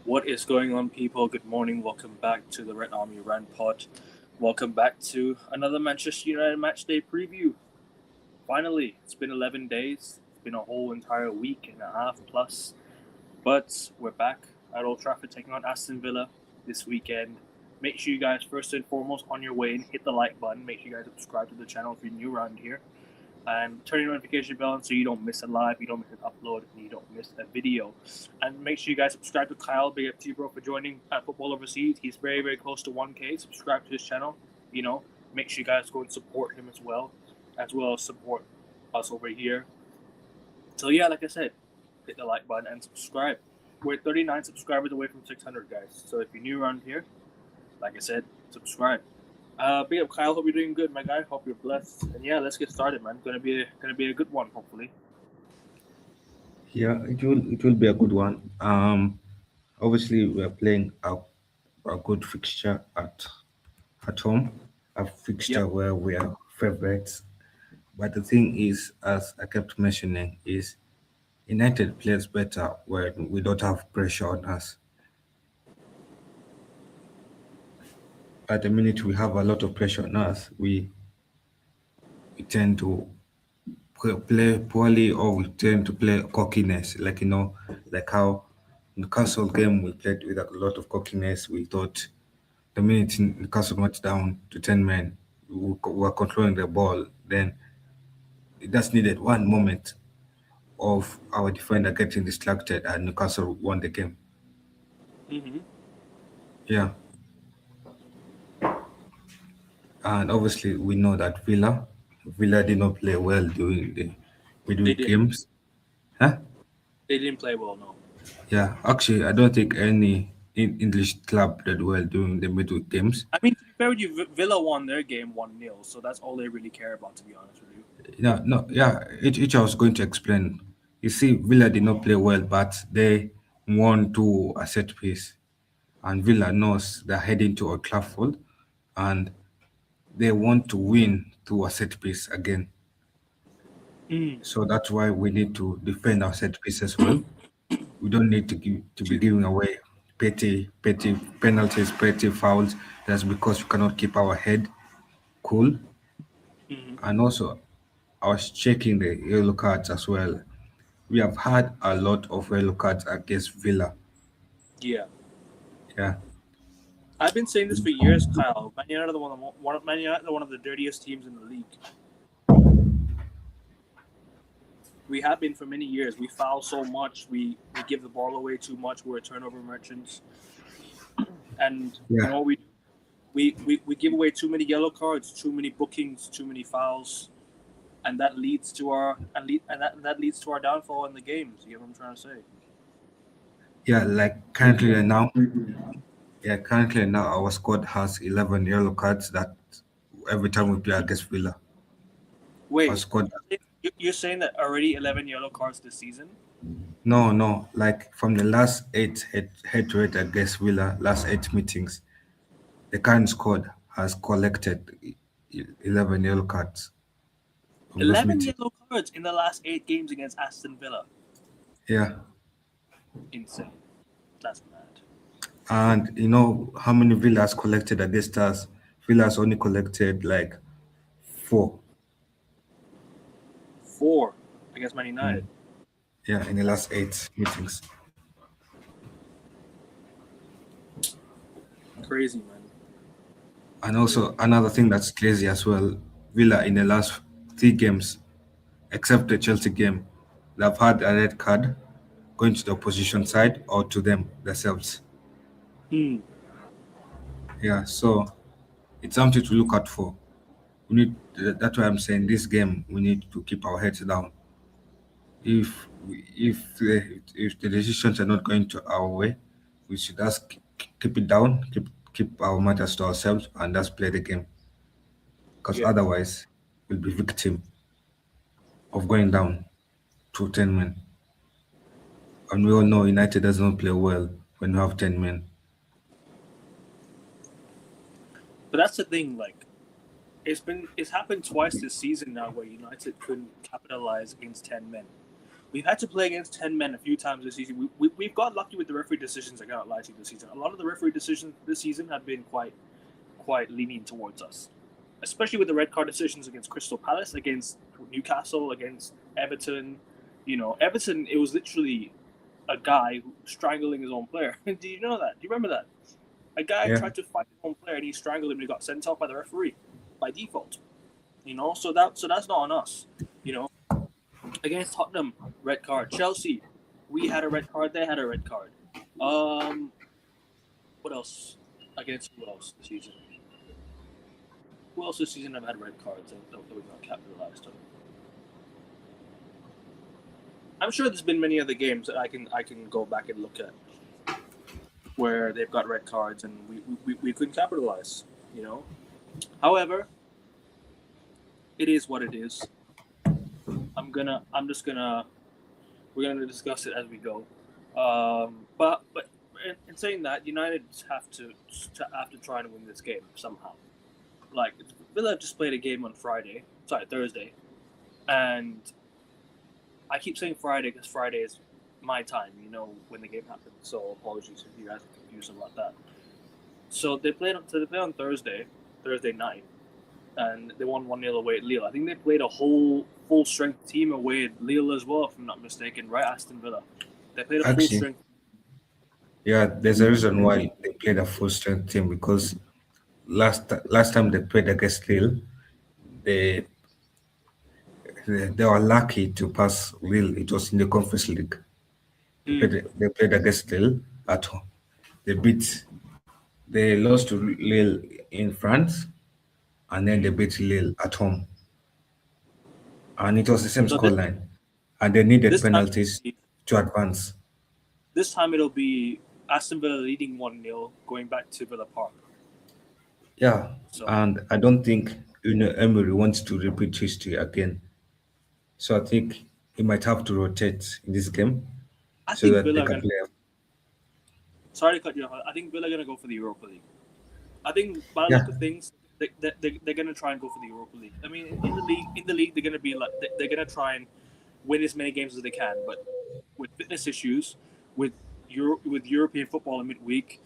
What is going on, people? Good morning. Welcome back to the Red Army Rant Pod. Welcome back to another Manchester United match day preview. Finally, it's been 11 days. It's been a whole entire week and a half plus. But we're back at Old Trafford taking on Aston Villa this weekend. Make sure you guys, first and foremost, on your way and hit the like button. Make sure you guys subscribe to the channel if you're new around here. And turn your notification bell on so you don't miss a live, you don't miss an upload, and you don't miss a video. And make sure you guys subscribe to Kyle. Big up to you, bro, for joining Football Overseas. He's very, very close to 1K. Subscribe to his channel. Make sure you guys go and support him as well as support us over here. So yeah, like I said, hit the like button and subscribe. We're 39 subscribers away from 600, guys. So if you're new around here, like I said, subscribe. Big up, Kyle. Hope you're doing good, my guy. Hope you're blessed. And yeah, let's get started, man. Gonna be a good one, hopefully. Yeah, it will be a good one. Obviously we are playing a good fixture at home, a Yep. fixture where we are favorites. But the thing is, as I kept mentioning, is United plays better when we don't have pressure on us. At the minute we have a lot of pressure on us, we tend to play poorly or we tend to play cockiness, like how Newcastle game we played with a lot of cockiness. We thought the minute Newcastle went down to 10 men, we were controlling the ball. Then it just needed one moment of our defender getting distracted and Newcastle won the game. Mm-hmm. Yeah. And obviously we know that Villa did not play well during the They midweek didn't. games. Huh? They didn't play well, no. Yeah, actually, I don't think any English club did well during the midweek games. I mean, to be fair with you, Villa won their game 1-0, so that's all they really care about, to be honest with you. Yeah, no, yeah, which I was going to explain. You see, Villa did not play well, but they won to a set piece. And Villa knows they're heading to Old Trafford and they want to win to a set piece again. Mm. So that's why we need to defend our set pieces well. We don't need to be Excuse me. giving away petty penalties, petty fouls. That's because we cannot keep our head cool. Mm-hmm. And also, I was checking the yellow cards as well. We have had a lot of yellow cards against Villa. Yeah. Yeah, I've been saying this for years, Kyle. Man United are Man United are one of the dirtiest teams in the league. We have been for many years. We foul so much. We give the ball away too much. We're turnover merchants. And you yeah, know what we do? We give away too many yellow cards, too many bookings, too many fouls, and that leads to that leads to our downfall in the games. You know what I'm trying to say? yeah. Like currently right now, yeah, currently now our squad has 11 yellow cards. That every time we play against Villa, our Wait, squad. you're saying that already 11 yellow cards this season? No, no. Like from the last eight head to head against Villa, last eight meetings, the current squad has collected 11 yellow cards from those 11 meetings. yellow cards in the last 8 games against Aston Villa. Yeah. Insane. That's mad. And you know how many Villas collected against us? Villas only collected like four. 4 against Man United. Yeah, in the last eight meetings. Crazy, man. And also another thing that's crazy as well, Villa in the last three games, except the Chelsea game, they've had a red card going to the opposition side or to them themselves. Hmm. Yeah, so it's something to look out for. We need that's why I'm saying this game we need to keep our heads down. If the decisions are not going to our way, we should just keep it down, keep our matters to ourselves, and just play the game. Because Yeah. otherwise, we'll be victim of going down to 10 men. And we all know United does not play well when we have 10 men. But that's the thing, like, it's happened twice this season now where United couldn't capitalize against 10 men. We've had to play against 10 men a few times this season. We've got lucky with the referee decisions. I cannot lie to you this season. A lot of the referee decisions this season have been quite lenient towards us, especially with the red card decisions against Crystal Palace, against Newcastle, against Everton. Everton, it was literally a guy strangling his own player. Do you know that? Do you remember that? A guy Yeah. tried to fight his own player and he strangled him and he got sent off by the referee by default. So that's not on us. Against Tottenham, red card. Chelsea, we had a red card. They had a red card. What else? Against who else this season? Who else this season have had red cards that we've not capitalized on? I'm sure there's been many other games that I can go back and look at where they've got red cards and we couldn't capitalize. However, it is what it is. We're gonna discuss it as we go. But in saying that, United have to try and win this game somehow. Like, Villa just played a game on Thursday, and I keep saying Friday because Friday is my time, when the game happened. So apologies if you guys are confused about that. So they played on Thursday night, and they won 1-0 away at Lille. I think they played a whole full strength team away at Lille as well, if I'm not mistaken, right? Aston Villa. They played a full strength. Yeah, there's a reason why they played a full strength team because last time they played against Lille, they they were lucky to pass Lille. It was in the Conference League. They played against Lille at home. They lost to Lille in France, and then they beat Lille at home, and it was the same So scoreline, and they needed this time penalties to advance. this time it'll be Aston Villa leading 1-0 going back to Villa Park. Yeah, So and I don't think Emery wants to repeat history again. So I think he might have to rotate in this game I so think that they Villa are can gonna. play. Sorry to cut you off. I think Villa are gonna go for the Europa League. I think by the Yeah, look of things, they're gonna try and go for the Europa League. I mean, in the league, they're gonna be like they're gonna try and win as many games as they can. But with fitness issues, with European football in midweek,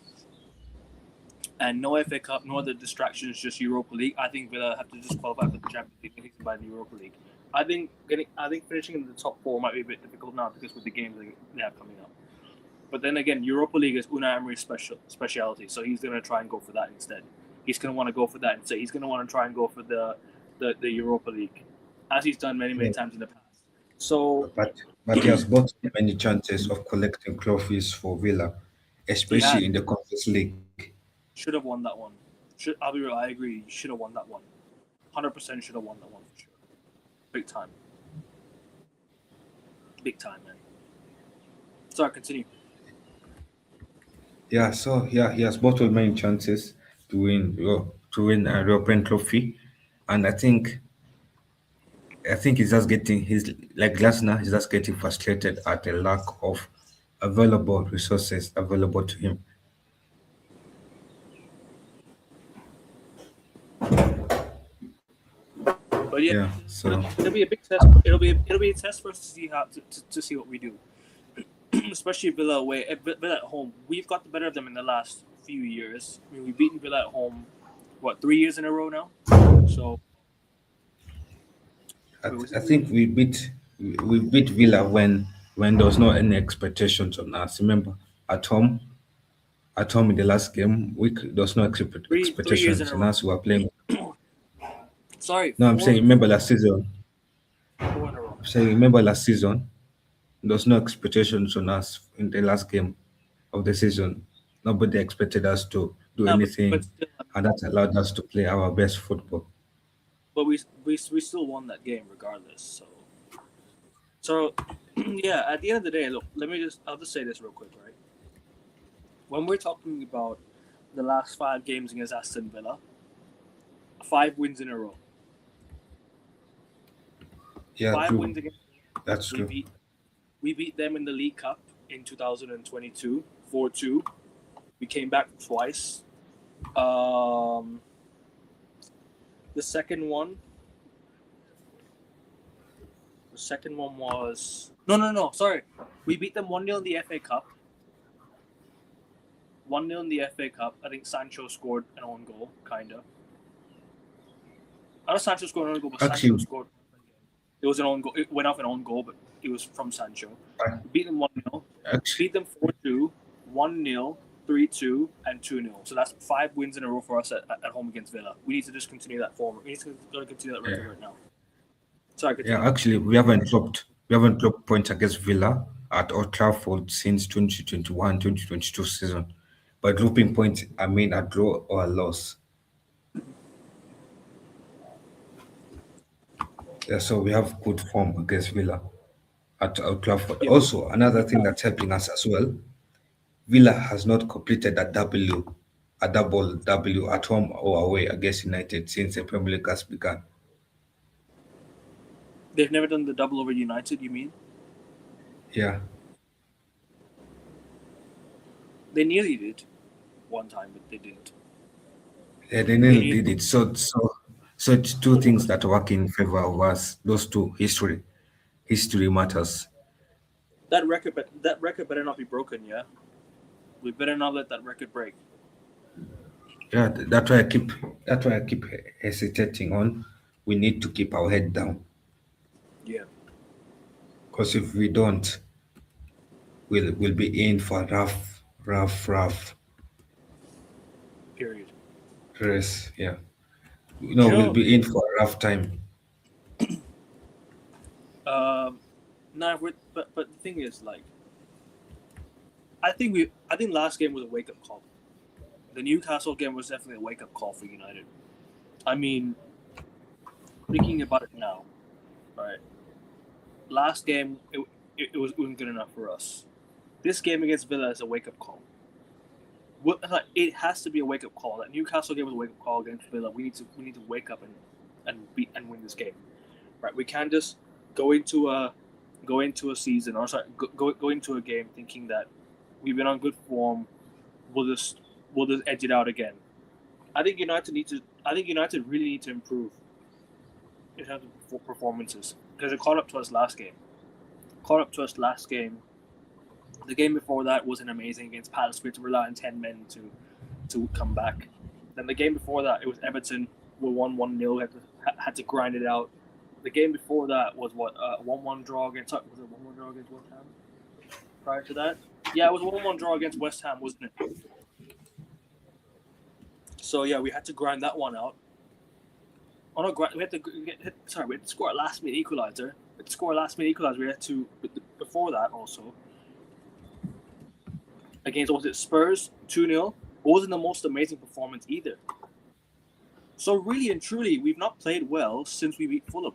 and no FA Cup, no other distractions, just Europa League, I think Villa have to just qualify for the Champions League and by the Europa League. I think finishing in the top four might be a bit difficult now because with the games they have coming up. But then again, Europa League is Unai Emery's specialty, so he's going to try and go for that instead. He's going to want to go for that instead. He's going to want to try and go for the Europa League, as he's done many times in the past. So, but he has got many chances of collecting trophies for Villa, especially in the Conference League. Should have won that one. I'll be real. I agree. You should have won that one. 100% should have won that one for sure. Big time. Big time, man. Sorry, continue. Yeah, so yeah, he has bottled many chances to win a European trophy, and I think he's just getting he's like Glasner. He's just getting frustrated at the lack of available resources available to him. But yeah, Yeah, so it'll be a big test. It'll be a test for us to see to see what we do. Especially Villa away, Villa at home. We've got the better of them in the last few years. I mean, we've beaten Villa at home, 3 years in a row now. So I think we beat Villa when there was no any expectations on us. Remember, at home at home in the last game, there was no three years in expectations a on row. us. We were playing. Sorry, No, I'm saying remember last season. 4 in a row. I'm saying remember last season. There was no expectations on us in the last game of the season. Nobody expected us to do No, but anything, still, and that allowed us to play our best football. but we still won that game regardless. So yeah. At the end of the day, look. I'll just say this real quick, right? When we're talking about the last 5 games against Aston Villa, 5 wins in a row. Yeah, 5 true. wins against. That's We true. beat them in the League Cup in 2022, 4-2. We came back twice. The second one The second one was no. Sorry, we beat them 1-0 in the FA Cup. 1-0 in the FA Cup. I think Sancho scored an own goal, kinda. I know Sancho scored an own goal, but Sancho Actually, scored. It was an own goal. It went off an own goal, but it was from Sancho. I- We beat them 1-0. actually, Beat them 4-2, 1-0, 3-2, and 2-0. So that's 5 wins in a row for us at home against Villa. We need to just continue that form. We need to continue that record right now. Sorry, continue. yeah, actually, we haven't dropped points against Villa at Old Trafford since 2021-2022 season. But dropping points, I mean a draw or a loss. Yeah, so we have good form against Villa at Old Trafford. Yeah, Also, another thing that's helping us as well, Villa has not completed a double W at home or away against United since the Premier League has begun. they've never done the double over United. You mean Yeah, they nearly did one time, but they didn't. yeah, they They nearly need did it. So it's two things that work in favor of us. Those two, history matters. that record, but that record better not be broken. Yeah, we better not let that record break. Yeah, that's why I keep hesitating on. We need to keep our head down Yeah, because if we don't, we'll be in for a rough period. race. Yeah, You we'll know, be in for a rough time. um, nah, but the thing is, like, I think last game was a wake up call. The Newcastle game was definitely a wake up call for United. I mean, thinking about it now, right? Last game it wasn't good enough for us. This game against Villa is a wake up call. It has to be a wake up call. That Newcastle game was a wake up call against Villa. We need to wake up and win this game, right? We can't just go into a season or sorry go into a game thinking that we've been on good form. We'll just edge it out again. I think United really need to improve in terms of performances because it caught up to us last game. The game before that wasn't amazing against Palace. We had to rely on 10 men to come back. Then the game before that, it was Everton. We won 1-0. Had to grind it out. The game before that was what 1-1 draw against. Was it 1-1 draw against West Ham? Prior to that, yeah, it was a 1-1 draw against West Ham, wasn't it? So yeah, we had to grind that one out. Oh no, we had to score a last minute equalizer. We had to before that also against was it Spurs 2-0. It wasn't the most amazing performance either. So really and truly, we've not played well since we beat Fulham.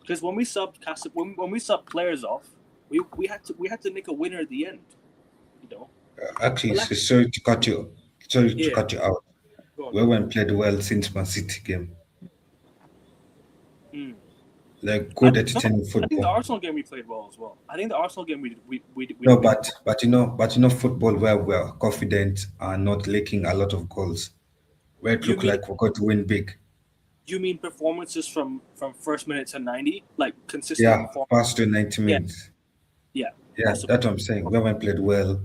Because when we subbed players off, we had to make a winner at the end. You know. Actually, But sorry to yeah, cut you out. go on. We haven't played well since Man City game. Mm. Like good entertaining I think the football. Arsenal game we played well as well. I think the Arsenal game we No, but football where we're confident and not leaking a lot of goals. Where it you look mean like we're going to win big. you mean performances from first minute to 90, like consistent Yeah, performance? past the 90 Yeah, minutes. yeah, Yeah, possible. that's what I'm saying. We haven't played well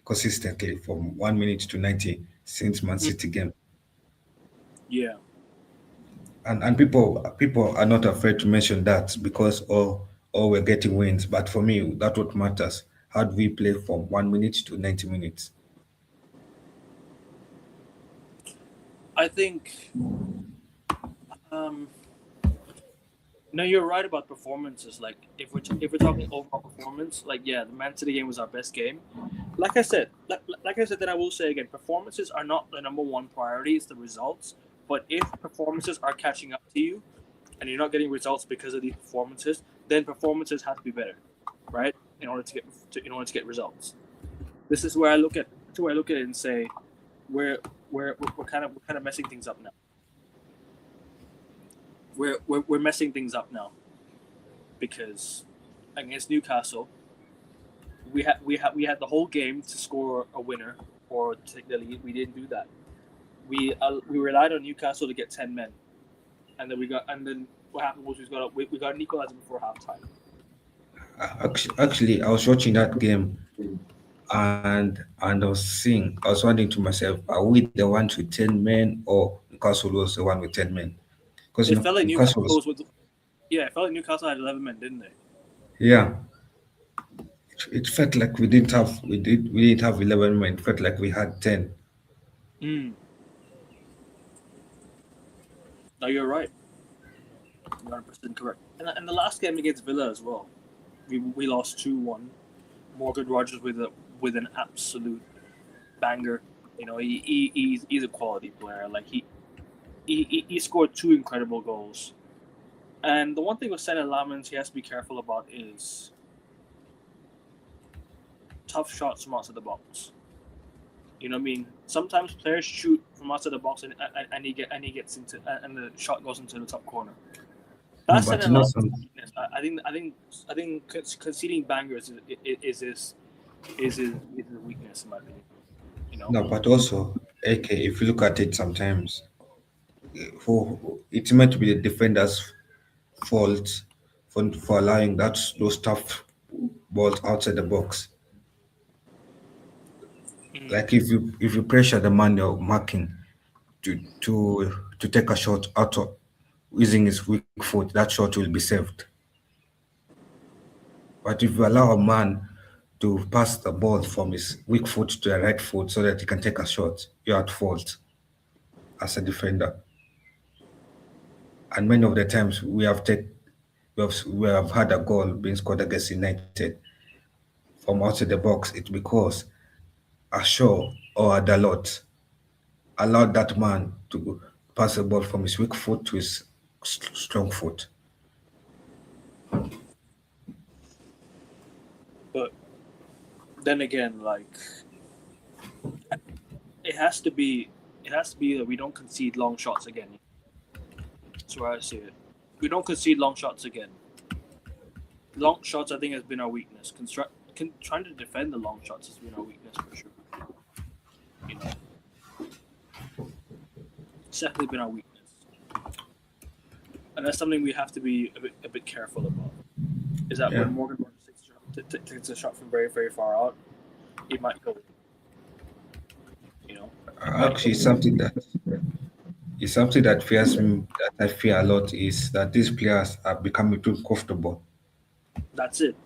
consistently from 1 minute to 90 since Man Mm. City game. Yeah, And people are not afraid to mention that because we're getting wins. But for me, that's what matters. How do we play from 1 minute to 90 minutes? I think. Um, no, you're right about performances. Like if we're talking overall performance, like yeah, the Man City game was our best game. Like I said, then I will say again, performances are not the number one priority. It's the results. But if performances are catching up to you, and you're not getting results because of these performances, then performances have to be better, right? In order to get results. This is where I look at it and say, we're kind of messing things up now. We're messing things up now because against Newcastle, we had the whole game to score a winner or to take the lead. We didn't do that. We relied on Newcastle to get 10 men, and then what happened was we got an equalizer before halftime. Actually, I was watching that game and I was wondering to myself, are we the ones with 10 men or Newcastle was the one with 10 men? Because It felt like Newcastle Newcastle was, was with yeah, it felt like Newcastle had 11 men, didn't they? yeah, it felt like we didn't have 11 men. It felt like we had 10. Mm. No, you're right. You're 100% correct. And the last game against Villa as well, we lost 2-1. Morgan Rogers with an absolute banger. You know, he's a quality player. Like he scored two incredible goals. And the one thing with Senna Lamens he has to be careful about is tough shots from outside the box. You know what I mean? Sometimes players shoot from outside the box and he gets into and the shot goes into the top corner. No, That's but Senna you know Lamens' some. weakness. I think conceding bangers is his weakness in my opinion. You know. No, but also, AK, if you look at it sometimes, it's meant to be the defender's fault for allowing those tough balls outside the box. Mm. Like if you pressure the man you're marking to take a shot out of using his weak foot, that shot will be saved. But if you allow a man to pass the ball from his weak foot to the right foot so that he can take a shot, you're at fault as a defender. And many of the times we have had a goal being scored against United from outside the box. It's because a Shaw or a Dalot allowed that man to pass the ball from his weak foot to his strong foot. But then again, like it has to be that we don't concede long shots again. That's where I see it. We don't concede long shots again. Long shots, I think, has been our weakness. Trying to defend the long shots has been our weakness for sure. You know, it's definitely been our weakness, and that's something we have to be a bit careful about. Is that Yeah. when Morgan Rogers takes a shot from very very far out, it might go. You know, it might Actually, go. something that fears me, that I fear a lot, is that these players are becoming too comfortable That's it.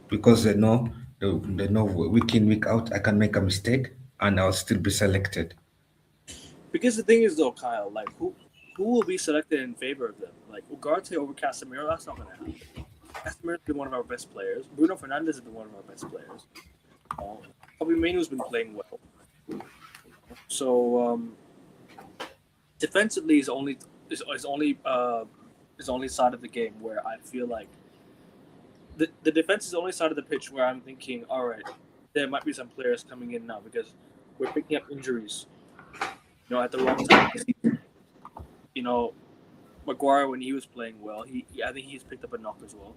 because they know week in week out I can make a mistake and I'll still be selected. Because the thing is, though, Kyle, like who will be selected in favor of them? Like Ugarte over Casemiro, that's not going to happen. Casemiro's been one of our best players. Bruno Fernandes has been one of our best players. Kobe Mainoo's been playing well. So defensively is only side of the game where I feel like the defense is the only side of the pitch where I'm thinking, all right, there might be some players coming in now because we're picking up injuries, at the wrong time. Maguire when he was playing well, I think he's picked up a knock as well.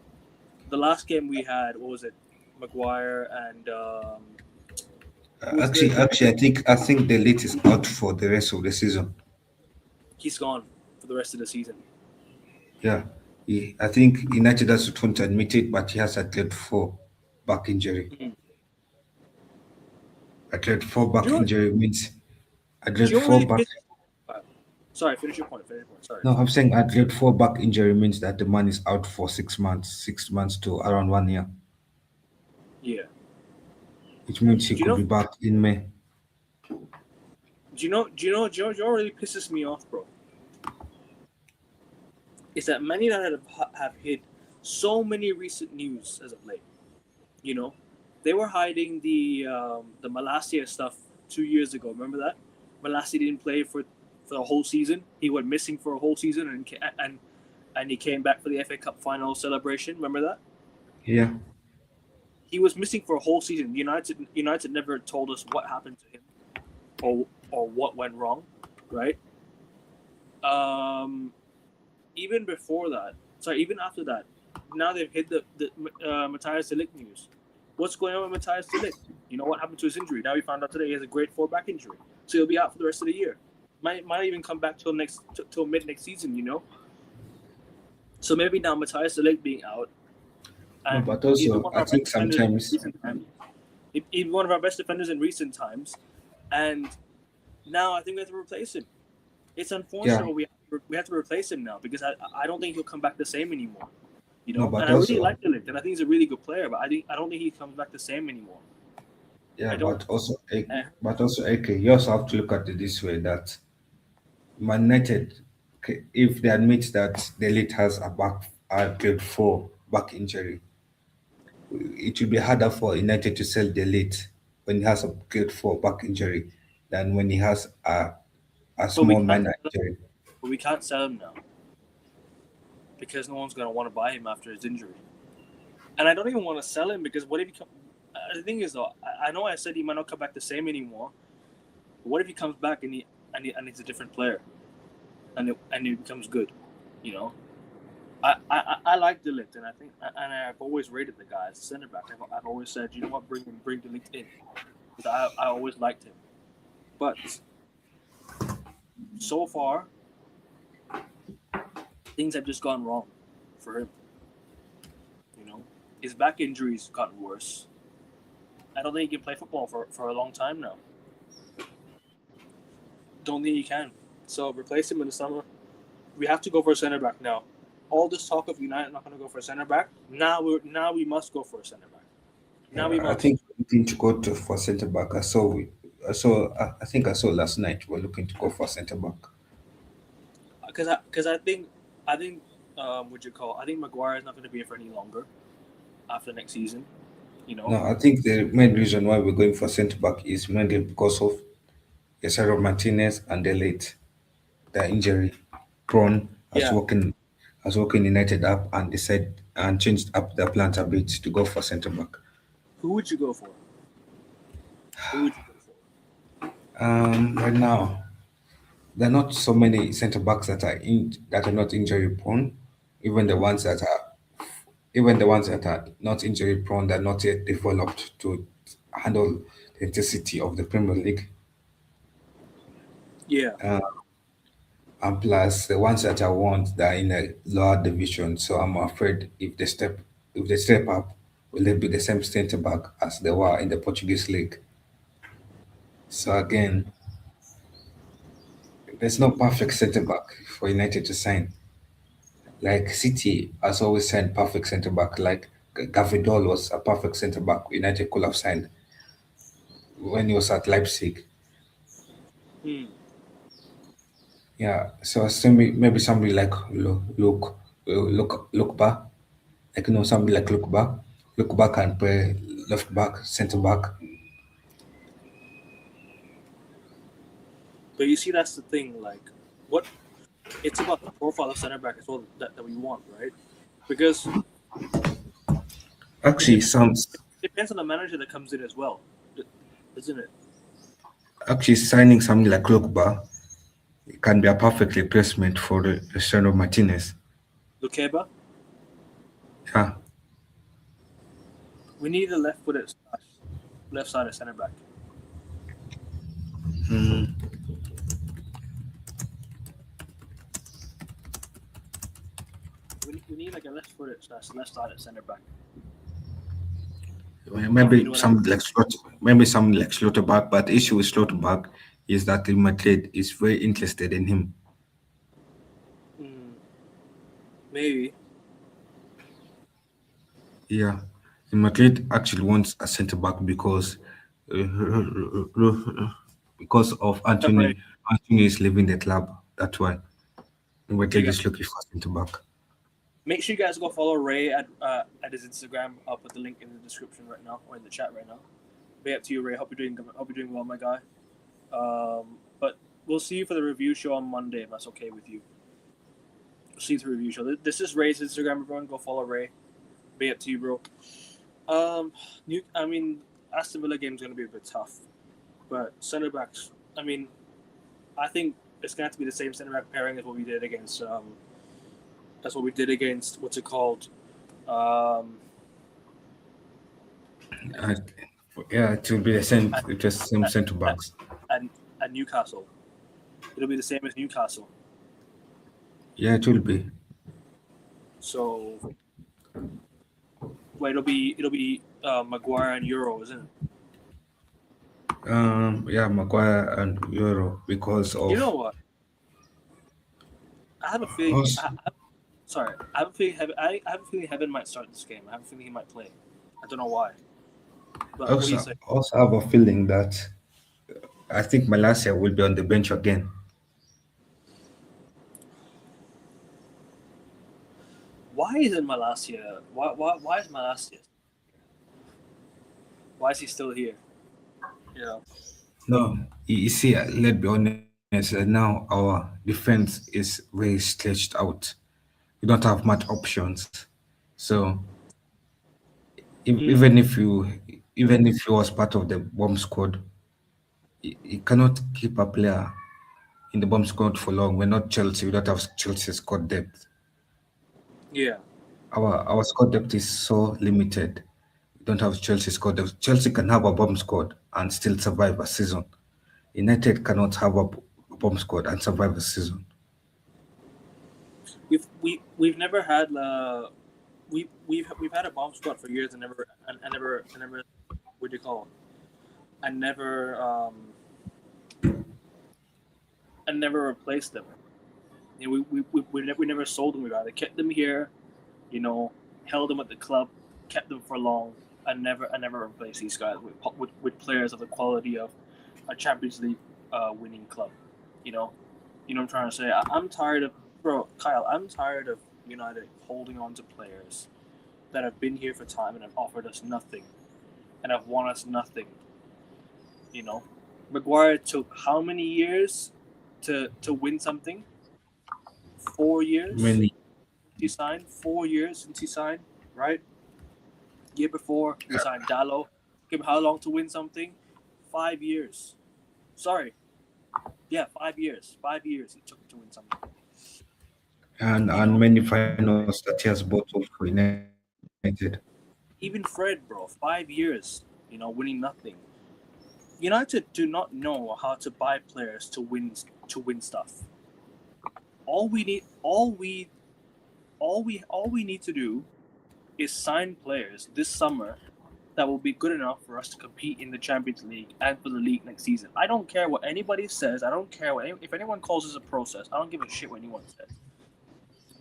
The last game we had, what was it? Maguire and who was Actually, I think the list is out for the rest of the season. he's gone for the rest of the season. Yeah, I think United doesn't want to admit it, but he has a grade 4 back injury. Mm. A grade 4 Do back you know? injury means a Do grade you know what 4 really back. pisses? Sorry, finish your point. Finish your point. Sorry. No, I'm saying a grade 4 back injury means that the man is out for 6 months, 6 months to around 1 year. Yeah. Which means he Do you could know? be back in May. Do you know what really pisses me off, bro? Is that Man United have hid so many recent news as of late. You know, they were hiding the Malacia stuff 2 years ago. Remember that? Malacia didn't play for the whole season. He went missing for a whole season, and he came back for the FA Cup final celebration. Remember that? Yeah. He was missing for a whole season. United never told us what happened to him or what went wrong, right? Even before that, even after that, now they've hit the Matthias de Ligt news. What's going on with Matthias de Ligt? You know what happened to his injury? Now we found out today he has a grade 4 back injury, so he'll be out for the rest of the year. Might even come back till mid next season. So maybe now Matthias Delict being out, No, and but he's also one of I our best think defenders in sometimes, recent times. He's one of our best defenders in recent times, and now I think we have to replace him. It's yeah, unfortunate, but we have to replace him now because I don't think he'll come back the same anymore. You no, know, but and I really also like Delict, and I think he's a really good player, but I don't think he comes back the same anymore. yeah, I don't. Uh, but also okay, you also have to look at it this way that Man United, if they admit that the elite has a grade 4 back injury, it will be harder for United to sell the elite when he has a grade 4 back injury than when he has a but we small can't. minor injury. But we can't sell him now because no one's gonna want to buy him after his injury. And I don't even want to sell him because what if he come? The thing is though, I know I said he might not come back the same anymore. But what if he comes back and he's a different player, and he becomes good, you know? I like Delict, and I think and I've always rated the guy as a center back. I've always said, you know what, bring Delict in because I always liked him. But so far, things have just gone wrong for him. You know, his back injuries gotten worse. I don't think he can play football for a long time now. Don't think he can. So replace him in the summer. We have to go for a center back now. All this talk of United not going to go for a center back. Now we must go for a center back. Now we Yeah, I must think we're looking to go to for centre back. I think I saw last night we're looking to go for centre back. because I think what you call I think Maguire is not going to be here for any longer after next season. You know. No, I think the main reason why we're going for centre back is mainly because of Yesaro Martinez and the late the injury prone Yeah. has woken United up and decided and changed up their plans a bit to go for centre back. Who would you go for? Who would you go for? Right now there are not so many centre backs that are not injury prone. Even the Hmm. ones that are even the ones that are not injury prone, they're not yet developed to handle the intensity of the Premier League. Yeah. And plus the ones that I want that are in a lower division. So I'm afraid if they step up, will they be the same centre back as they were in the Portuguese league? So again, there's no perfect centre back for United to sign. Like City has always signed perfect centre back. Like Gavidol was a perfect centre back. United could have signed when he was at Leipzig. Hmm. Yeah. So maybe somebody like Lukba, like somebody like Lukba. Lukba can play left back, centre back. But you see, that's the thing. Like, what it's about the profile of center back as well that we want, right? Because it Actually, depends sounds it depends on the manager that comes in as well, isn't it? actually signing somebody like Lukba can be a perfect replacement for the Sandro Martinez. Lukeba, Yeah. we need a left-footed left-sided center back. We need like a left-footed left-sided center back. You know what I mean? Maybe somebody like Slotterback, but the issue with Slotterback is that Real Madrid is very interested in him. Mm, maybe. Yeah, Real Madrid actually wants a centre back because of Right. Anthony. Anthony is leaving the club. That's why Real Big Madrid up. is looking for a centre back. Make sure you guys go follow Ray at his Instagram. I'll put the link in the description right now or in the chat right now. Big up to you, Ray. Hope you're doing well, my guy. But we'll see you for the review show on Monday if that's okay with you. We'll see you for the review show. This is Ray's Instagram. Everyone, go follow Ray. Big up to you, bro. Aston Villa game is going to be a bit tough, but center backs. I mean, I think it's going to have to be the same center back pairing as what we did against. That's what we did against what's it called? Uh, yeah, it will be the same. At, It's just same at, centre at, backs. at Newcastle. It'll be the same as Newcastle. Yeah, it will be. So wait, it'll be Maguire and Euro, isn't it? Yeah, Maguire and Euro because You know of what? I have a feeling. us. Sorry, I have a feeling. I have a feeling Heaven might start this game. I have a feeling he might play. I don't know why, but what do you say? Also have a feeling that I think Malaysia will be on the bench again. Why isn't Malasia? Why is Malasia? Why is he still here? Yeah. No, you see, let's be honest. Now our defense is very stretched out. We don't have much options. So Mm. even if you was part of the bomb squad, you cannot keep a player in the bomb squad for long. We're not Chelsea. We don't have Chelsea squad depth. Yeah. Our squad depth is so limited. We don't have Chelsea squad depth. Chelsea can have a bomb squad and still survive a season. United cannot have a bomb squad and survive a season. We've never had we've had a bomb squad for years and never what do you call it? And never and never replaced them. You know, we never sold them. We rather kept them here. You know, held them at the club, kept them for long, and never replaced these guys with players of the quality of a Champions League winning club. You know, you know what I'm trying to say. I'm tired of Kyle. I'm tired of United holding on to players that have been here for time and have offered us nothing and have won us nothing. You know, Maguire took how many years to win something? 4 years Many he signed. 4 years since he signed, right? Year before we signed Dallo. Give him how long to win something? 5 years. Sorry, yeah, 5 years. 5 years it took to win something. You and know, many finals that he has bought off for United. even Fred, bro, 5 years. You know, winning nothing. United do not know how to buy players to win stuff. All we need, all we need to do is sign players this summer that will be good enough for us to compete in the Champions League and for the league next season. I don't care what anybody says. I don't care if anyone calls this a process. I don't give a shit what anyone says.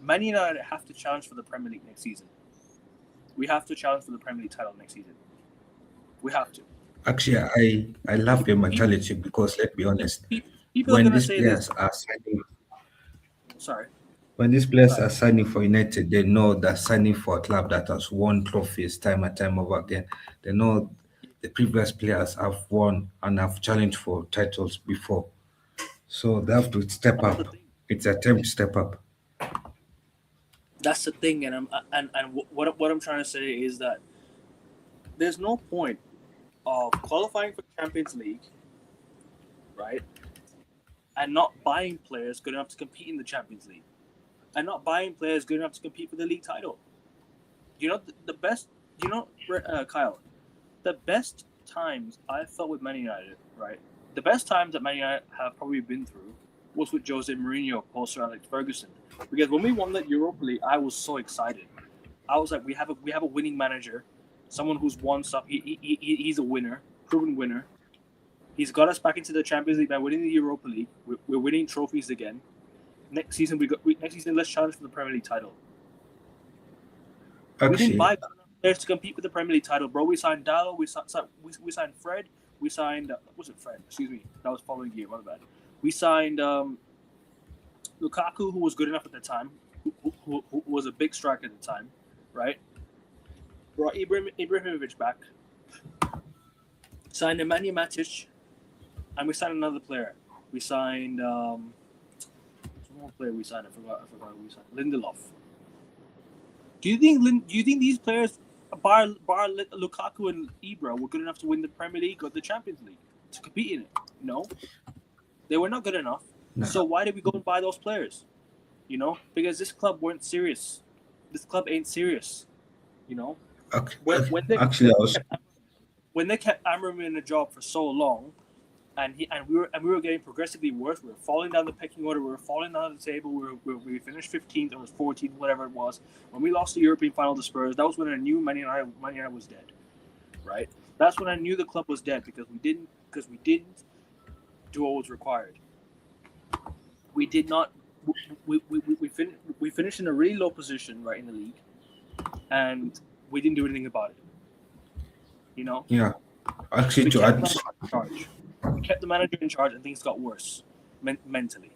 Man United have to challenge for the Premier League next season. We have to challenge for the Premier League title next season. We have to. Actually, I love your mentality because let's be honest, People are when gonna these say this. players are signing Sorry, when these players sorry. are signing for United, they know they're signing for a club that has won trophies time and time over again. They know the previous players have won and have challenged for titles before. So they have to step That's the up. thing. It's a time to step up. That's the thing, and what I'm trying to say is that there's no point of qualifying for Champions League, right, and not buying players good enough to compete in the Champions League, and not buying players good enough to compete for the league title. You know the best. You know, Kyle, the best times I felt with Man United, right? The best times that Man United have probably been through was with Jose Mourinho, post Sir Alex Ferguson. Because when we won that Europa League, I was so excited. I was like, we have a winning manager, someone who's won stuff. He's a winner, proven winner. He's got us back into the Champions League by winning the Europa League. We're winning trophies again. Next season, next season let's challenge for the Premier League title. We didn't Actually, buy players to compete with the Premier League title, bro. We signed Dallo. We signed Fred. We signed wasn't Fred? Excuse me. That was following year. My bad. We signed Lukaku, who was good enough at the time, who was a big striker at the time, right? Brought Ibrahimovic back. Signed Nemanja Matic, and we signed another player. We signed one more player. We signed. I forgot who we signed. Lindelof. Do you think these players, bar Lukaku and Ibra, were good enough to win the Premier League or the Champions League to compete in it? No, they were not good enough. no. So why did we go and buy those players? You know, because this club weren't serious. This club ain't serious. You know, Ac- when Actually, I was when they kept Amram in a job for so long, and we were getting progressively worse. We were falling down the pecking order. We were falling down the table. We finished 15th or 14th, whatever it was. When we lost the European final to Spurs, that was when I knew Man United was dead. Right? That's when I knew the club was dead because we didn't do what was required. We did not. We finished in a really low position, right, in the league, and we didn't do anything about it. You know, Yeah. Actually, we to kept the add, manager in charge. We kept the manager in charge, and things got worse mentally.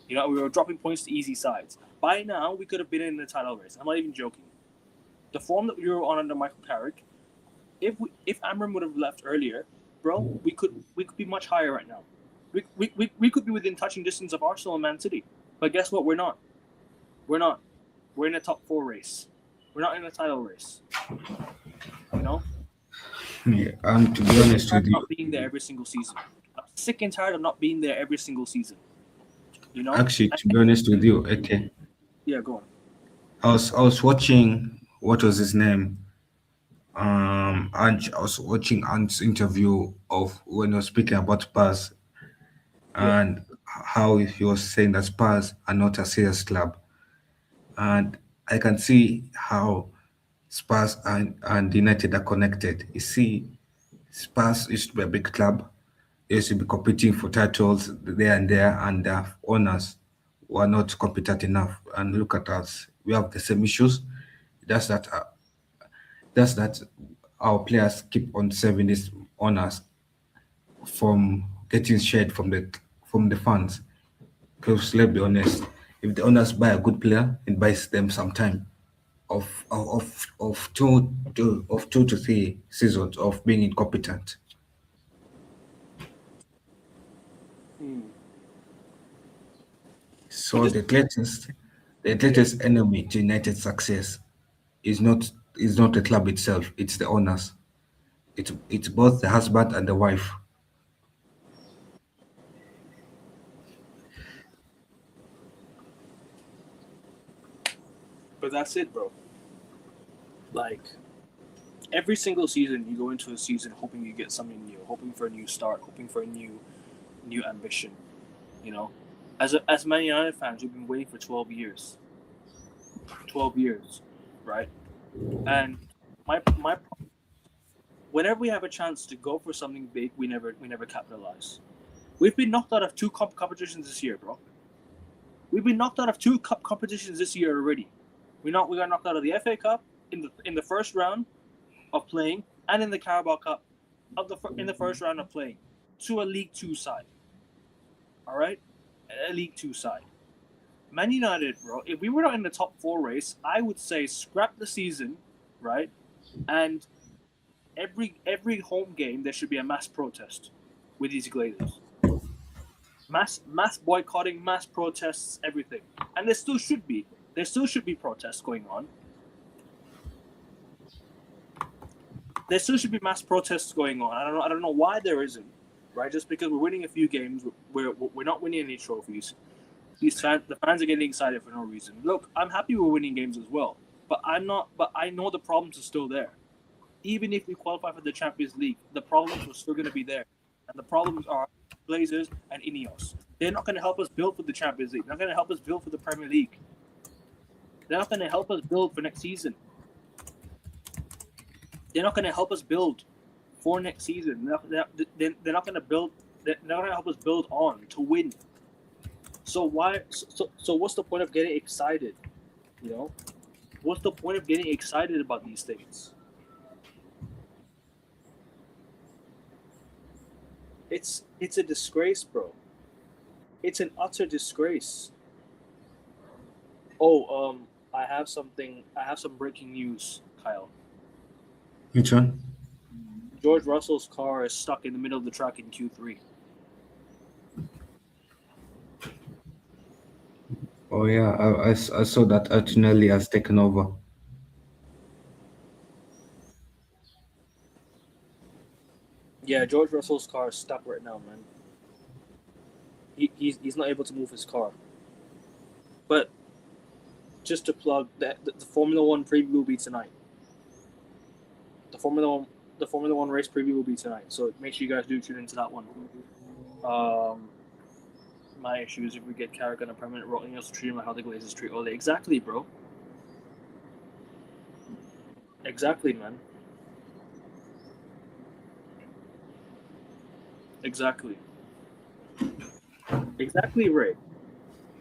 You know, we were dropping points to easy sides. By now, we could have been in the title race. I'm not even joking. The form that we were on under Michael Carrick, if Amram would have left earlier, bro, we could be much higher right now. We could be within touching distance of Arsenal and Man City. But guess what? We're not. We're not. We're in a top 4 race. We're not in a title race. You know? yeah, and to be Sick and honest tired with of you, not being there every single season. I'm sick and tired of not being there every single season. You know? actually, to be honest with you, okay, Yeah, go on. I was watching what was his name, and I was watching Ant's interview of when he was speaking about Spurs Yeah. and how he was saying that Spurs are not a serious club, and I can see how Spurs and United are connected. You see, Spurs used to be a big club. They used to be competing for titles there and there, and the owners were not competent enough. And look at us, we have the same issues. That's that. That's that. Our players keep on serving these owners from getting shared from the fans. Because let's be honest, if the owners buy a good player, it buys them some time of 2 to 3 seasons of being incompetent. Hmm. But So this, yeah, the greatest enemy to United's success is not the club itself, it's the owners. It's both the husband and the wife. but that's it, bro. Like every single season, you go into a season hoping you get something new, hoping for a new start, hoping for a new ambition. You know, as Man United fans, we've been waiting for 12 years. 12 years, right? And my whenever we have a chance to go for something big, we never capitalize. We've been knocked out of 2 cup competitions this year, bro. We've been knocked out of 2 cup competitions this year already. We got knocked out of the FA Cup in the first round of playing, and in the Carabao Cup in the first round of playing to a League Two side. All right, a League Two side. Man United, bro. If we were not in the top 4 race, I would say scrap the season, right? And every home game there should be a mass protest with these Glazers. Mass boycotting, mass protests, everything. And there still should be. There still should be protests going on. There still should be mass protests going on. I don't know why there isn't. Right? Just because we're winning a few games, we're not winning any trophies. The fans are getting excited for no reason. Look, I'm happy we're winning games as well, but I'm not. But I know the problems are still there. Even if we qualify for the Champions League, the problems are still going to be there, and the problems are Blazers and Ineos. They're not going to help us build for the Champions League. They're not going to help us build for the Premier League. They're not going to help us build for next season. They're not going to help us build for next season. They're not going to build. They're not going to help us build on to win. So why? So what's the point of getting excited? You know, what's the point of getting excited about these things? It's a disgrace, bro. It's an utter disgrace. Oh, I have something. I have some breaking news, Kyle. Which one? George Russell's car is stuck in the middle of the track in Q3. Oh yeah, I saw that Artinelli has taken over. Yeah, George Russell's car is stuck right now, man. He's not able to move his car. But just to plug that the Formula One preview will be tonight. The Formula One race preview will be tonight. So make sure you guys do tune into that one. Um, my issue is if we get Carrick on a permanent role, you know, treat him like how the Glazers treat Ole. Exactly, bro. Exactly, man. Exactly. Exactly, Ray.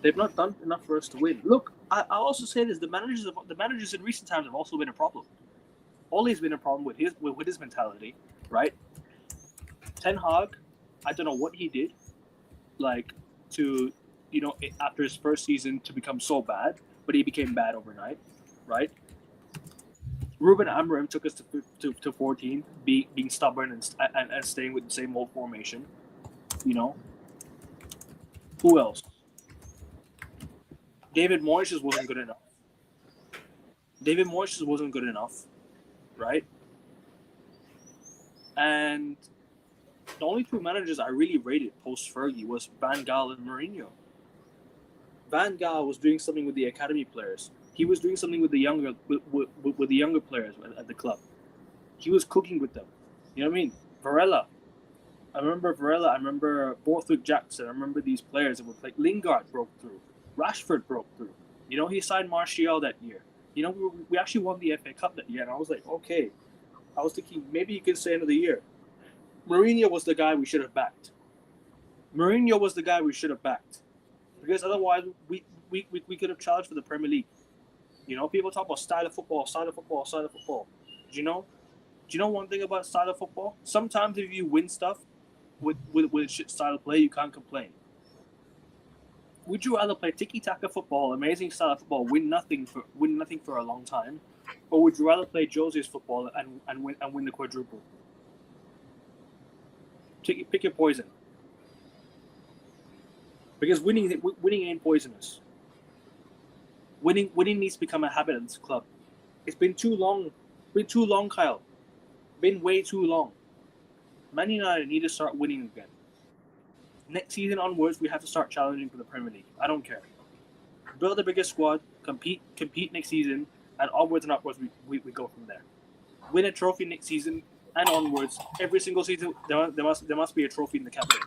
They've not done enough for us to win. Look, I also say this: the managers in recent times have also been a problem. Ole's been a problem with his mentality, right? Ten Hag, I don't know what he did, like to after his first season to become so bad, but he became bad overnight, right? Ruben Amorim took us to 14, being stubborn and staying with the same old formation. You know, who else? David Moyes just wasn't good enough. David Moyes just wasn't good enough, right? And the only two managers I really rated post Fergie was Van Gaal and Mourinho. Van Gaal was doing something with the academy players. He was doing something with the younger players at the club. He was cooking with them. You know what I mean? Varela. I remember Varela. I remember Borthwick Jackson. I remember these players that were playing. Lingard broke through. Rashford broke through. You know, he signed Martial that year. You know, we actually won the FA Cup that year, and I was like, okay. I was thinking maybe he can stay end of the year. Mourinho was the guy we should have backed. Mourinho was the guy we should have backed. Because otherwise, we could have challenged for the Premier League. You know, people talk about style of football. Do you know one thing about style of football? Sometimes if you win stuff with shit style of play, you can't complain. Would you rather play tiki-taka football, amazing style of football, win nothing for a long time, or would you rather play Jose's football and win the quadruple? Pick your poison. Because winning ain't poisonous. Winning needs to become a habit in this club. It's been too long. Kyle. Been way too long. Man United need to start winning again. Next season onwards, we have to start challenging for the Premier League. I don't care. Build the biggest squad, compete next season, and onwards and upwards we go from there. Win a trophy next season and onwards. Every single season there must be a trophy in the cabinet.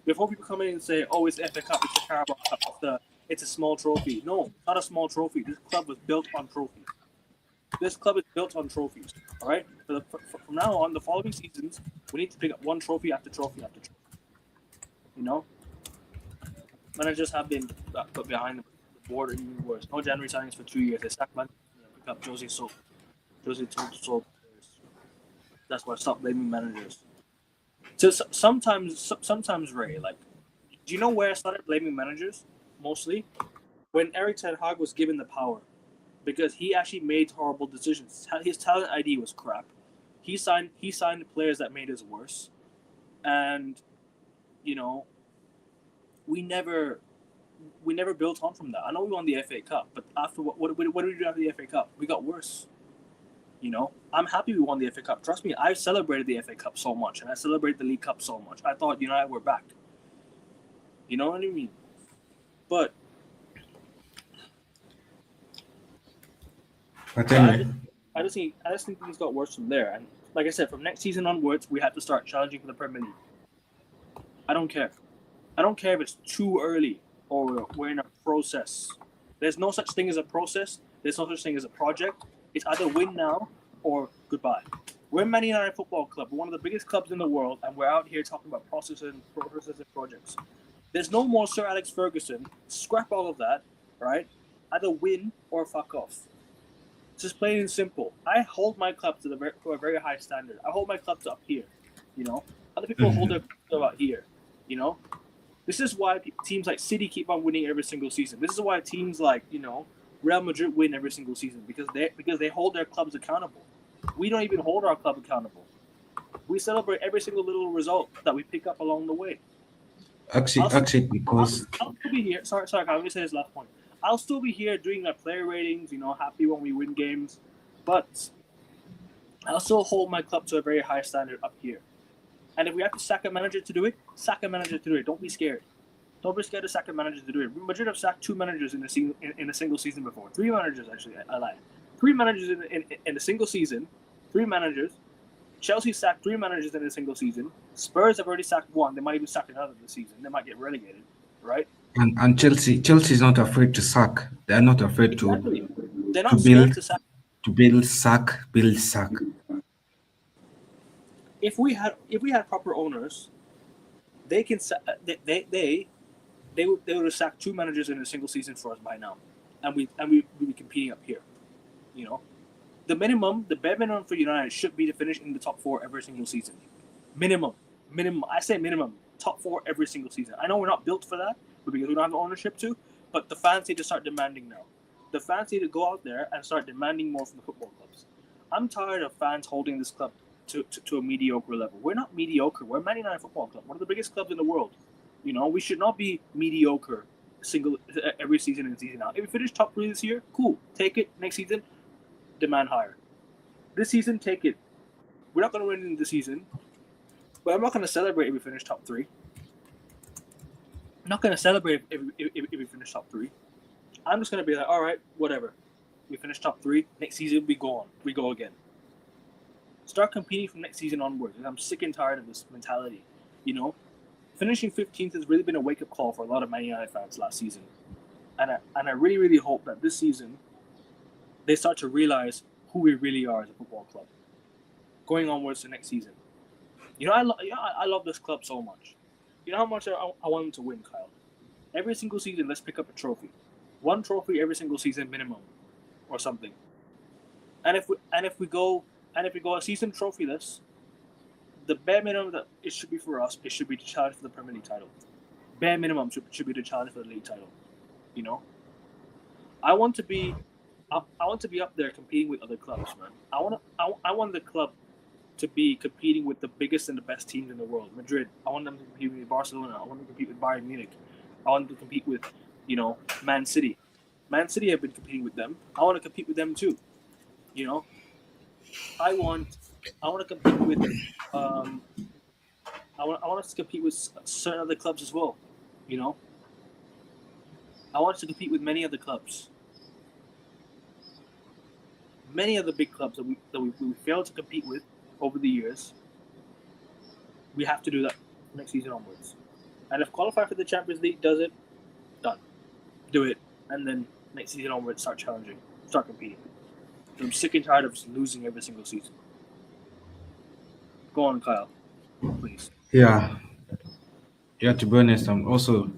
Before people come in and say, "Oh, it's the FA Cup, it's the Carabao Cup, it's a small trophy." No, not a small trophy. This club was built on trophies. This club is built on trophies. All right. From now on, the following seasons, we need to pick up one trophy after trophy after trophy. You know, managers have been put behind the board, or even worse. No January signings for 2 years. They sacked man. Pick up Jose Soap. Jose Soap. That's why I stop blaming managers. So sometimes Ray, like, do you know where I started blaming managers? Mostly when Eric Ten Hag was given the power, because he actually made horrible decisions. His talent ID was crap. He signed players that made us worse, and you know, we never built on from that. I know we won the FA Cup, but after what did we do after the FA Cup? We got worse. You know, I'm happy we won the FA Cup. Trust me, I celebrated the FA Cup so much, and I celebrated the League Cup so much. I thought United were back. You know what I mean? But I just think things got worse from there. And like I said, from next season onwards, we have to start challenging for the Premier League. I don't care. I don't care if it's too early or we're in a process. There's no such thing as a process. There's no such thing as a project. It's either win now or goodbye. We're Man United Football Club. We're one of the biggest clubs in the world, and we're out here talking about processes and projects. There's no more Sir Alex Ferguson. Scrap all of that, right? Either win or fuck off. It's just plain and simple. I hold my club to a very high standard. I hold my club to up here, you know. Other people hold their club out here, you know. This is why teams like City keep on winning every single season. This is why teams like, you know, Real Madrid win every single season because they hold their clubs accountable. We don't even hold our club accountable. We celebrate every single little result that we pick up along the way. Actually, because I'll still be here. Sorry, let me say this last point. I'll still be here doing my player ratings, you know, happy when we win games, but I'll still hold my club to a very high standard up here. And if we have to sack a manager to do it, sack a manager to do it. Don't be scared. Don't be scared to sack a manager to do it. Madrid have sacked 2 managers in a single season before. 3 managers, actually. I lied. 3 managers in a single season. 3 managers. Chelsea sacked 3 managers in a single season. Spurs have already sacked 1. They might even sack another this season. They might get relegated, right? And Chelsea is not afraid to sack. They are not afraid Exactly. They're to not scared build to sack. to build sack. If we had proper owners, they can they would have sacked 2 managers in a single season for us by now, and we'd be competing up here. You know, the bare minimum for United should be to finish in the top 4 every single season. Minimum. I say minimum. Top 4 every single season. I know we're not built for that, but because we don't have the ownership to. But the fans need to start demanding now. The fans need to go out there and start demanding more from the football clubs. I'm tired of fans holding this club to a mediocre level. We're not mediocre. We're Man United Football Club, one of the biggest clubs in the world. You know, we should not be mediocre every season in season out. If we finish top 3 this year, cool. Take it. Next season, demand higher. This season, take it. We're not going to win in the season, but I'm not going to celebrate if we finish top 3. I'm not going to celebrate if we finish top 3. I'm just going to be like, all right, whatever. We finish top 3. Next season, we go on. We go again. Start competing from next season onwards. And I'm sick and tired of this mentality. You know, finishing 15th has really been a wake-up call for a lot of Man United fans last season. And I really, really hope that this season they start to realize who we really are as a football club. Going onwards to next season. You know, I love this club so much. You know how much I want them to win, Kyle? Every single season, let's pick up a trophy. 1 trophy every single season minimum, or something. And if we go a season trophyless, the bare minimum that it should be for us, it should be to challenge for the Premier League title. Bare minimum should be to challenge for the league title. You know, I want to be up there competing with other clubs, man. I want the club to be competing with the biggest and the best teams in the world. Madrid. I want them to compete with Barcelona. I want them to compete with Bayern Munich. I want them to compete with, you know, Man City. Man City have been competing with them. I want to compete with them too. You know, I want to compete with I want us to compete with certain other clubs as well. You know, I want us to compete with many other clubs. Many of the big clubs that we failed to compete with over the years. We have to do that next season onwards. And if qualify for the Champions League does it, done. Do it, and then next season onwards start challenging, start competing. I'm sick and tired of just losing every single season. Go on, Kyle, please. Yeah, yeah. To be honest, I'm also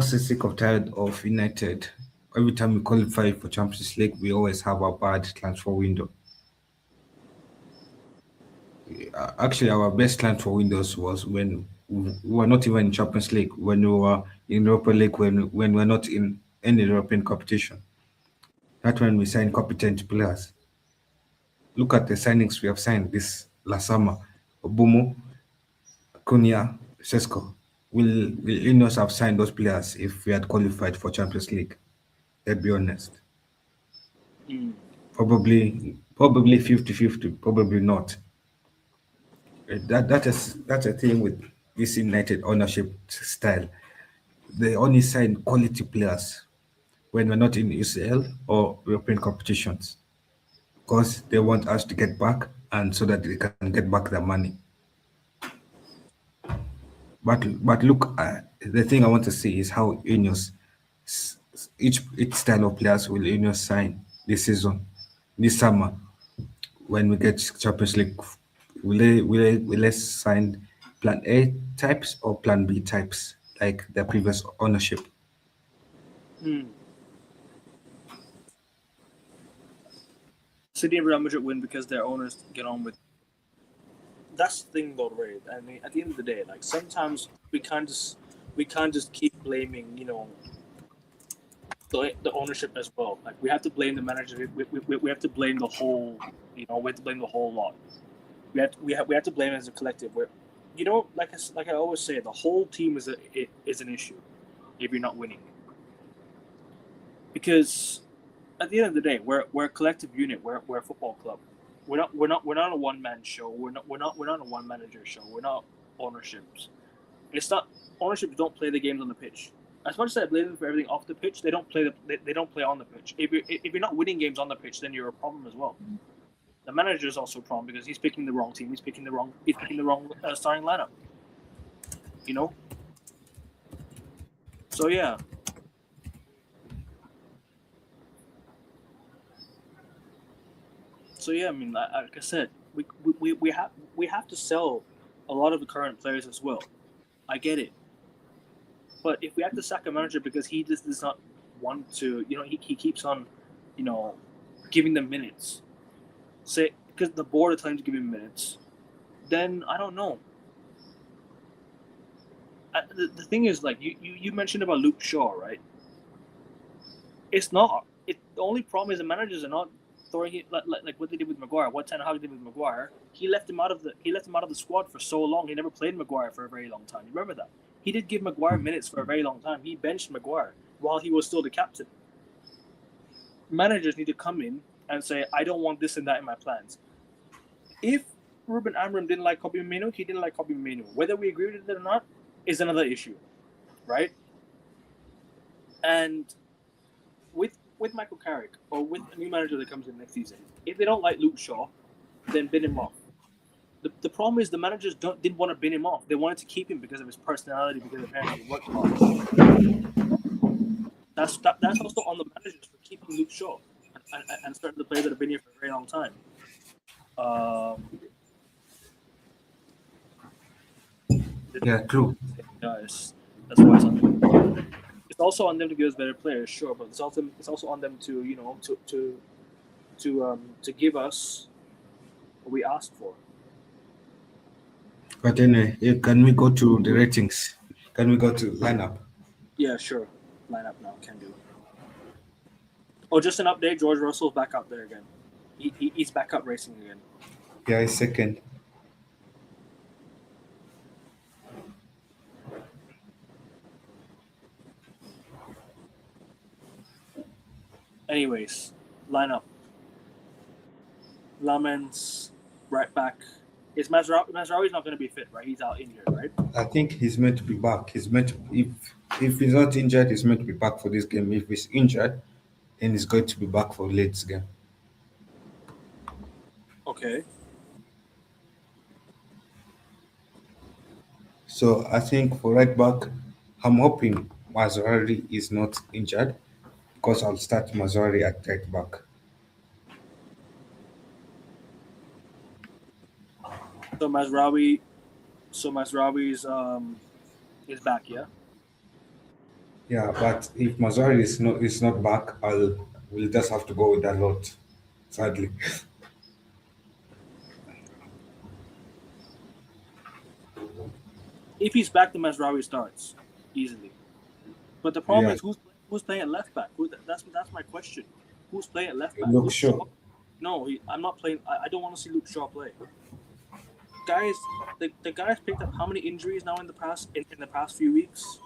sick of tired of United. Every time we qualify for Champions League, we always have a bad transfer window. Actually, our best transfer windows was when we were not even in Champions League, when we were in Europa League, when we're not in any European competition. That's when we sign competent players. Look at the signings we have signed this last summer. Obumo, Kunia, Sesko. Will Ineos have signed those players if we had qualified for Champions League? Let's be honest. Mm. Probably 50-50, probably not. That's a thing with this United ownership style. They only sign quality players when we're not in UCL or European competitions because they want us to get back and so that they can get back their money. But look, the thing I want to see is how each style of players will Ineos sign this season, this summer when we get Champions League. Will they sign Plan A types or Plan B types like the previous ownership? Mm. City and Real Madrid win because their owners get on with. That's the thing about Ray. I mean, at the end of the day, like sometimes we can't just keep blaming, you know, the ownership as well. Like we have to blame the manager. We have to blame the whole, you know, we have to blame the whole lot. We have to blame it as a collective. Where, you know, like I always say, the whole team is an issue if you're not winning. Because at the end of the day, we're a collective unit. We're a football club. We're not a one man show. We're not a one manager show. We're not ownerships. It's not ownerships don't play the games on the pitch. As much as I blame them for everything off the pitch, they don't play on the pitch. If you're not winning games on the pitch, then you're a problem as well. The manager is also a problem because he's picking the wrong team. He's picking the wrong starting lineup. You know. So yeah. I mean, like I said, we have to sell a lot of the current players as well. I get it, but if we have to sack a manager because he just does not want to, he keeps on, giving them minutes, say because the board are trying to give him minutes, then I don't know. The thing is, like you mentioned about Luke Shaw, right? It's not. The only problem is the managers are not throwing it like what they did with Maguire. What Ten Hag did with Maguire. He left him out of the squad for so long. He never played Maguire for a very long time. You remember that? He did give Maguire minutes for a very long time. He benched Maguire while he was still the captain. Managers need to come in and say, I don't want this and that in my plans. If Ruben Amorim didn't like Kobbie Mainoo, he didn't like Kobbie Mainoo. Whether we agree with it or not is another issue, right? And with Michael Carrick or with a new manager that comes in next season, if they don't like Luke Shaw, then bin him off. The problem is the managers didn't want to bin him off. They wanted to keep him because of his personality, because apparently he worked hard. That's also on the managers for keeping Luke Shaw and starting the players that have been here for a very long time. Yeah, true. Guys, that's why it's on them. It's also on them to give us better players, sure, but it's also on them to to give us what we asked for. But anyway, can we go to the ratings? Can we go to lineup? Yeah, sure. Line up now, can do. Oh, just an update. George Russell's back up there again. He's back up racing again. Yeah, he's second. Anyways, lineup. Lamens, right back. Is Mazraoui's not going to be fit, right? He's out injured, right? I think he's meant to be back. He's meant to, if he's not injured, he's meant to be back for this game. If he's injured, then he's going to be back for Leeds game. Okay. So I think for right back, I'm hoping Mazraoui is not injured because I'll start Mazraoui at right back. So Mazraoui's is back, yeah. Yeah, but if Mazraoui is not back, we'll just have to go with that lot. Sadly. If he's back, then Mazraoui starts easily. But the problem Yeah. is who's playing at left back? That's my question. Who's playing at left back? Luke Shaw. No, I'm not playing. I don't want to see Luke Shaw play. Guys, the guy's picked up how many injuries now in the past few weeks?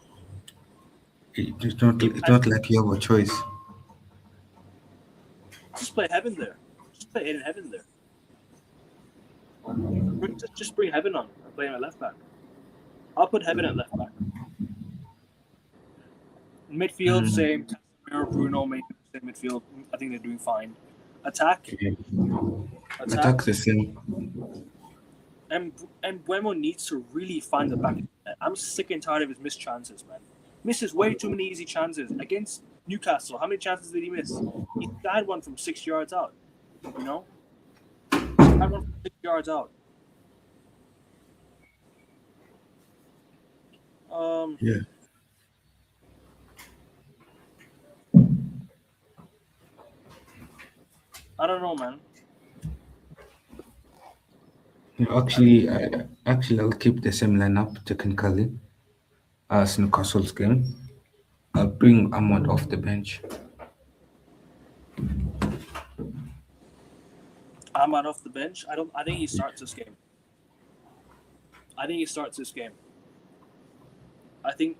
It's not like you have a choice. Just play Heaven there. Just play Aiden Heaven there. Just bring Heaven on and play him at left back. I'll put Heaven at left back. Midfield, same. Casemiro, Bruno, maybe same midfield. I think they're doing fine. Attack. Attack the same. And Buemo needs to really find the back. I'm sick and tired of his missed chances, man. Misses way too many easy chances against Newcastle. How many chances did he miss? He had one from 6 yards out. You know, had one from 6 yards out. Yeah. I don't know, man. Actually, I'll keep the same lineup technically as Newcastle's game. I'll bring Ahmad off the bench. Ahmad off the bench. I think he starts this game. I think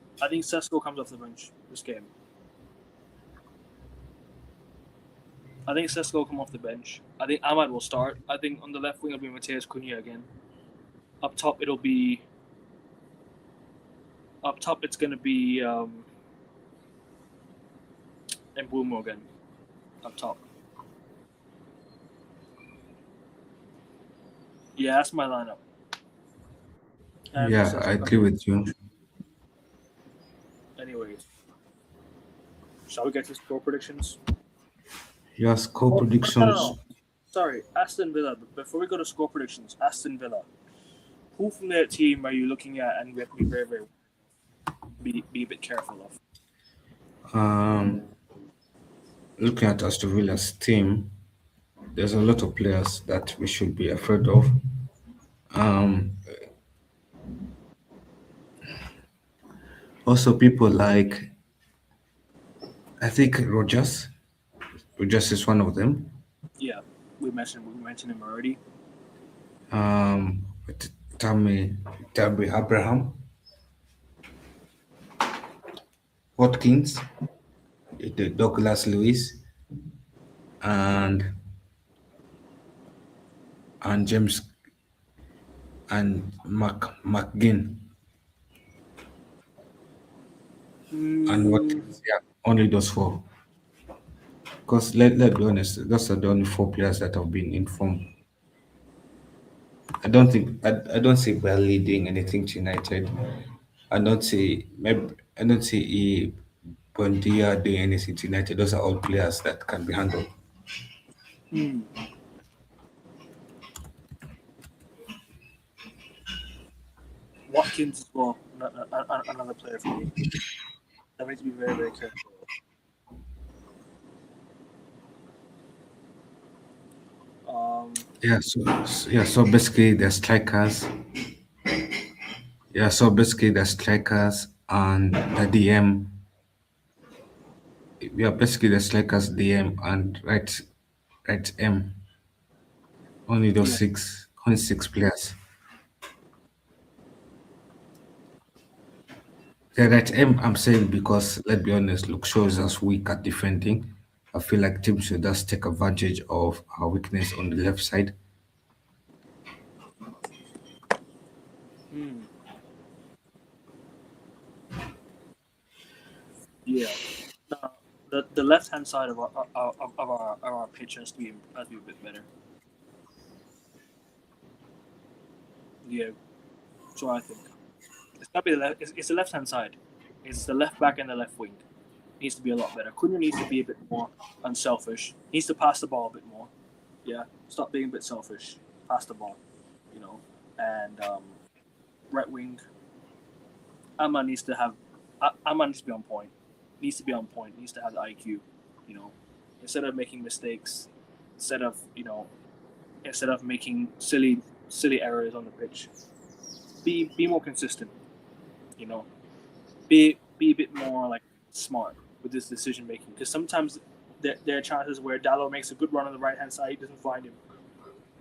Sesko comes off the bench this game. I think Sesko will come off the bench. I think Ahmad will start. I think on the left wing it'll be Mateus Cunha again. Up top it's gonna be Mbeumo again. Up top. Yeah, that's my lineup. And Yeah, I agree with you. anyways, shall we get to score predictions? Your score Oh, no, no, predictions. no. Sorry, Aston Villa. Before we go to score predictions, Aston Villa. Who from their team are you looking at, and we have to be very, very be a bit careful of? Um, Looking at Aston Villa's team, there's a lot of players that we should be afraid of. Um, Also, people like I think Rogers. Rogers is one of them. Yeah, we mentioned him already. T- Tammy Abraham, Watkins, the Douglas Lewis, and James and McGinn and Mm, Watkins. Yeah, only those four. Because let's be honest, those are the only four players that have been informed. I don't see Burnley doing anything to United. I don't see Buendia doing anything to United. Those are all players that can be handled. mm, Watkins as well. Another player for me. That needs to be very, very careful. So basically the strikers. Yeah, so basically the strikers and the DM. Yeah, basically the strikers, DM and right M. Yeah. Only six players. Yeah, right M. I'm saying because let's be honest, look shows us weak at defending. I feel like teams should just take advantage of our weakness on the left side. Mm, yeah. No, the left hand side of our pitch has to be a bit better. Yeah. So I think it's got to be the left. It's the left hand side. It's the left back and the left wing. Needs to be a lot better. Cunha needs to be a bit more unselfish. Needs to pass the ball a bit more. Yeah. Stop being a bit selfish. Pass the ball. You know. And right wing. Amma needs to have. Amma needs to be on point. Needs to be on point. Needs to have the IQ. You know. Instead of making mistakes. Instead of making silly errors on the pitch. Be more consistent. You know. Be a bit more like smart with this decision making, because sometimes there are chances where Dallo makes a good run on the right hand side, he doesn't find him,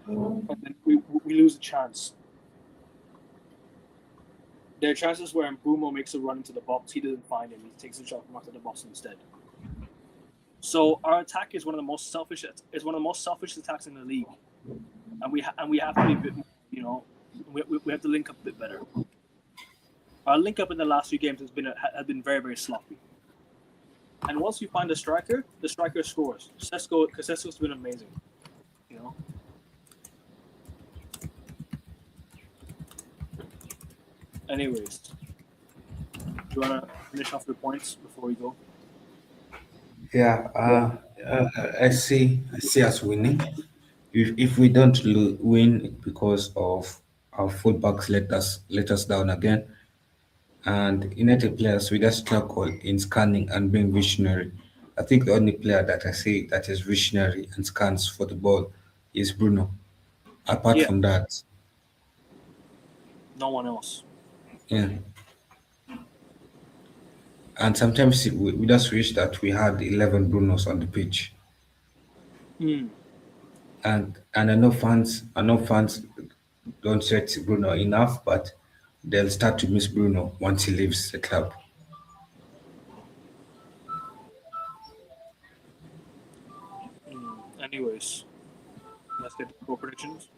and then we lose a chance. There are chances where Brumo makes a run into the box, he doesn't find him, he takes a shot from after the box instead. So our attack is one of the most selfish. Is one of the most selfish attacks in the league, and we have to be a bit more, we have to link up a bit better. Our link up in the last few games has been very, very sloppy. And once you find the striker scores. Sesko's been amazing. You know. Anyways, do you wanna finish off your points before we go? Yeah, I see us winning. If we don't win because of our fullbacks let us down again, and United players we just struggle in scanning and being visionary. I think the only player that I see that is visionary and scans for the ball is Bruno. Apart Yeah, from that, no one else. yeah. And sometimes we just wish that we had 11 Brunos on the pitch. Hmm. And I know fans don't rate Bruno enough, but they'll start to miss Bruno once he leaves the club. Anyways, let's get to score predictions.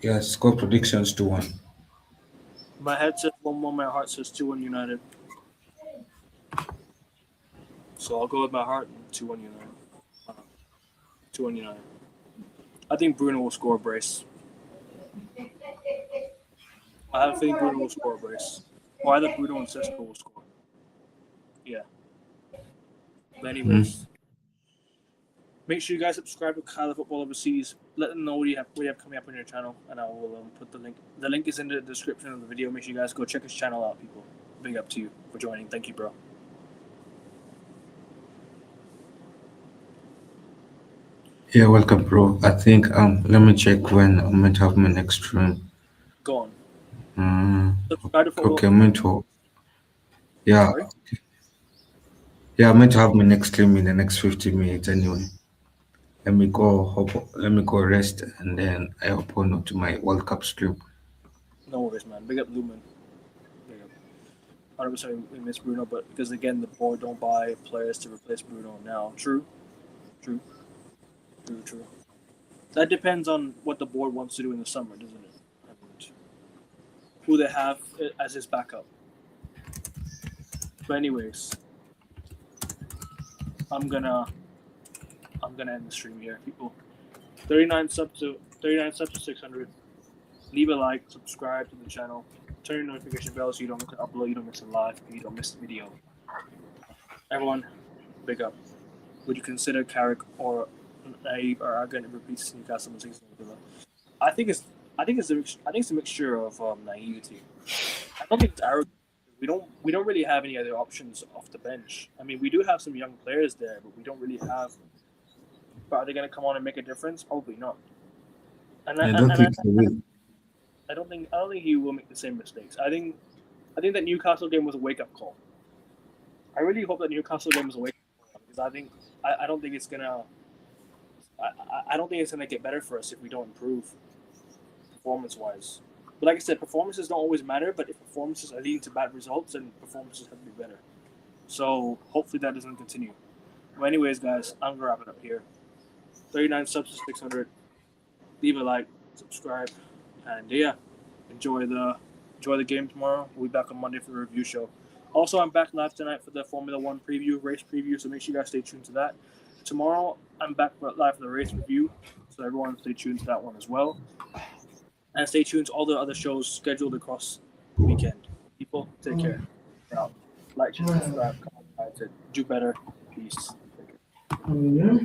Yeah, score predictions 2-1. My head says 1-1. My heart says 2-1 United. So I'll go with my heart and 2-1 United. Uh, 2-1 United. I think Bruno will score a brace. I have a feeling Bruno will score a brace. Or either Bruno and Cisco will score. Yeah. But anyways, make sure you guys subscribe to Kyler Football Overseas. Let them know what you have coming up on your channel, and I will put the link. The link is in the description of the video. Make sure you guys go check his channel out, people. Big up to you for joining. Thank you, bro. Yeah, welcome, bro. I think let me check when I'm meant to have my next stream. Go on. Mm, Subscribe to Football. okay, I'm meant to. Yeah, Sorry. yeah, I'm meant to have my next stream in the next 50 minutes anyway. Let me go rest, and then I hop on to my World Cup stream. No worries, man. Big up Lumen. Big up. 100% we miss Bruno, but because again the board don't buy players to replace Bruno now. True. That depends on what the board wants to do in the summer, doesn't it? And who they have as his backup. But anyways, I'm gonna end the stream here, people. 39 subs to 600. Leave a like, subscribe to the channel, turn your notification bell so you don't miss an upload, you don't miss a live, you don't miss a video. Everyone, big up. Would you consider Carrick or Naive or Argan to replace Newcastle in the season? I think it's a mixture of naivety. I don't think it's arrogant. We don't really have any other options off the bench. I mean, we do have some young players there, but we don't really have. But are they going to come on and make a difference? Probably not. And I don't think they will. I don't think he will make the same mistakes. I think that Newcastle game was a wake up call. I really hope that Newcastle game was a wake up call because I don't think it's gonna. I don't think it's gonna get better for us if we don't improve performance wise. But like I said, performances don't always matter. But if performances are leading to bad results, then performances have to be better. So hopefully that doesn't continue. But anyways, guys, I'm gonna wrap it up here. 39 subs to 600. Leave a like, subscribe, and yeah, enjoy the game tomorrow. We'll be back on Monday for the review show. Also, I'm back live tonight for the Formula One preview, race preview. So make sure you guys stay tuned to that. Tomorrow, I'm back live for the race review. So everyone stay tuned to that one as well. And stay tuned to all the other shows scheduled across the weekend. People, take care. Now, like, subscribe, comment, do better. Peace. Take care.